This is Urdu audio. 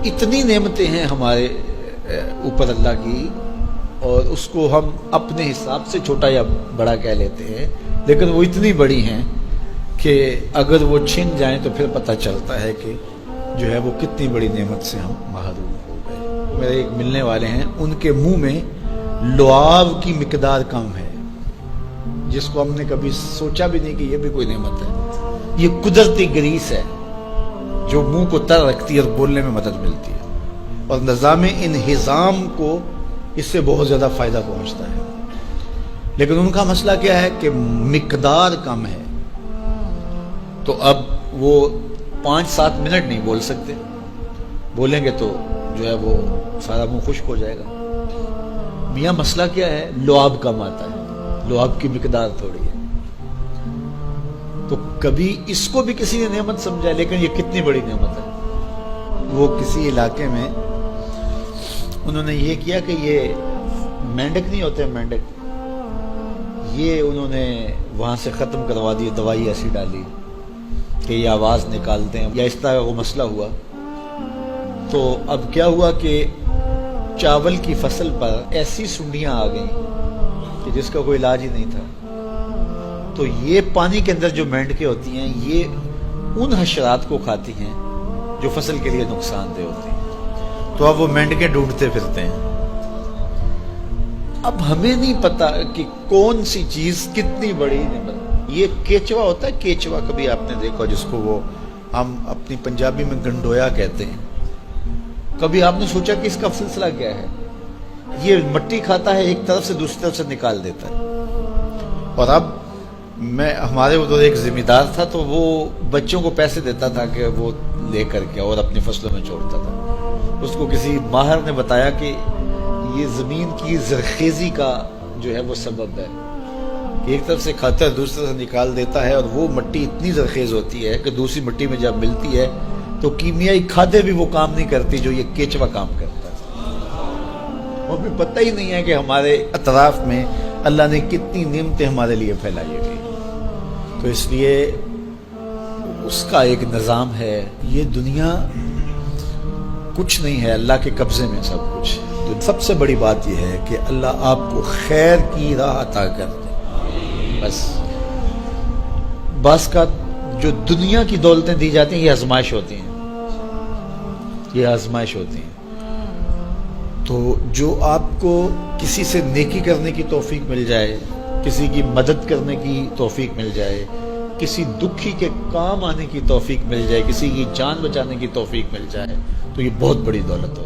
اتنی نعمتیں ہیں ہمارے اوپر اللہ کی، اور اس کو ہم اپنے حساب سے چھوٹا یا بڑا کہہ لیتے ہیں، لیکن وہ اتنی بڑی ہیں کہ اگر وہ چھن جائیں تو پھر پتہ چلتا ہے کہ جو ہے وہ کتنی بڑی نعمت سے ہم محروم ہو گئے۔ میرے ایک ملنے والے ہیں، ان کے منہ میں لعاب کی مقدار کم ہے، جس کو ہم نے کبھی سوچا بھی نہیں کہ یہ بھی کوئی نعمت ہے۔ یہ قدرتی گریس ہے جو منہ کو تر رکھتی ہے اور بولنے میں مدد ملتی ہے، اور نظام انہضام کو اس سے بہت زیادہ فائدہ پہنچتا ہے۔ لیکن ان کا مسئلہ کیا ہے کہ مقدار کم ہے، تو اب وہ 5-7 منٹ نہیں بول سکتے، بولیں گے تو جو ہے وہ سارا منہ خشک ہو جائے گا۔ میاں مسئلہ کیا ہے؟ لعاب کم آتا ہے، لعاب کی مقدار تھوڑی ہے۔ تو کبھی اس کو بھی کسی نے نعمت سمجھا، لیکن یہ کتنی بڑی نعمت ہے۔ وہ کسی علاقے میں انہوں نے یہ کیا کہ یہ مینڈک نہیں ہوتے، مینڈک، یہ انہوں نے وہاں سے ختم کروا دی، دوائی ایسی ڈالی کہ یہ آواز نکالتے ہیں یا اس طرح وہ مسئلہ ہوا۔ تو اب کیا ہوا کہ چاول کی فصل پر ایسی سنڈیاں آ گئیں کہ جس کا کوئی علاج ہی نہیں تھا۔ تو یہ پانی کے اندر جو مینڈکیں ہوتی ہیں، یہ ان حشرات کو کھاتی ہیں جو فصل کے لیے نقصان دہ ہوتی ہیں۔ تو اب وہ مینڈکیں ڈھونڈتے پھرتے ہیں۔ اب ہمیں نہیں پتا کہ کون سی چیز کتنی بڑی نعمت۔ یہ کیچوا ہوتا ہے، کیچوا کبھی آپ نے دیکھا جس کو وہ ہم اپنی پنجابی میں گنڈویا کہتے ہیں۔ کبھی آپ نے سوچا کہ اس کا سلسلہ کیا ہے؟ یہ مٹی کھاتا ہے، ایک طرف سے دوسری طرف سے نکال دیتا ہے۔ اور اب ہمارے ادھر ایک ذمہ دار تھا، تو وہ بچوں کو پیسے دیتا تھا کہ وہ لے کر کے اور اپنی فصلوں میں چھوڑتا تھا۔ اس کو کسی ماہر نے بتایا کہ یہ زمین کی زرخیزی کا جو ہے وہ سبب ہے، کہ ایک طرف سے کھاتا ہے دوسری طرف سے نکال دیتا ہے، اور وہ مٹی اتنی زرخیز ہوتی ہے کہ دوسری مٹی میں جب ملتی ہے تو کیمیائی کھادیں بھی وہ کام نہیں کرتی جو یہ کیچوا کام کرتا ہے۔ اور بھی پتہ ہی نہیں ہے کہ ہمارے اطراف میں اللہ نے کتنی نعمتیں ہمارے لیے پھیلائی ہوئی۔ تو اس لیے اس کا ایک نظام ہے۔ یہ دنیا کچھ نہیں ہے، اللہ کے قبضے میں سب کچھ۔ تو سب سے بڑی بات یہ ہے کہ اللہ آپ کو خیر کی راہ عطا کر دے۔ بس بعض کا جو دنیا کی دولتیں دی جاتی ہیں، یہ آزمائش ہوتی ہیں، یہ آزمائش ہوتی ہیں۔ تو جو آپ کو کسی سے نیکی کرنے کی توفیق مل جائے، کسی کی مدد کرنے کی توفیق مل جائے، کسی دکھی کے کام آنے کی توفیق مل جائے، کسی کی جان بچانے کی توفیق مل جائے، تو یہ بہت بڑی دولت ہوتی ہے۔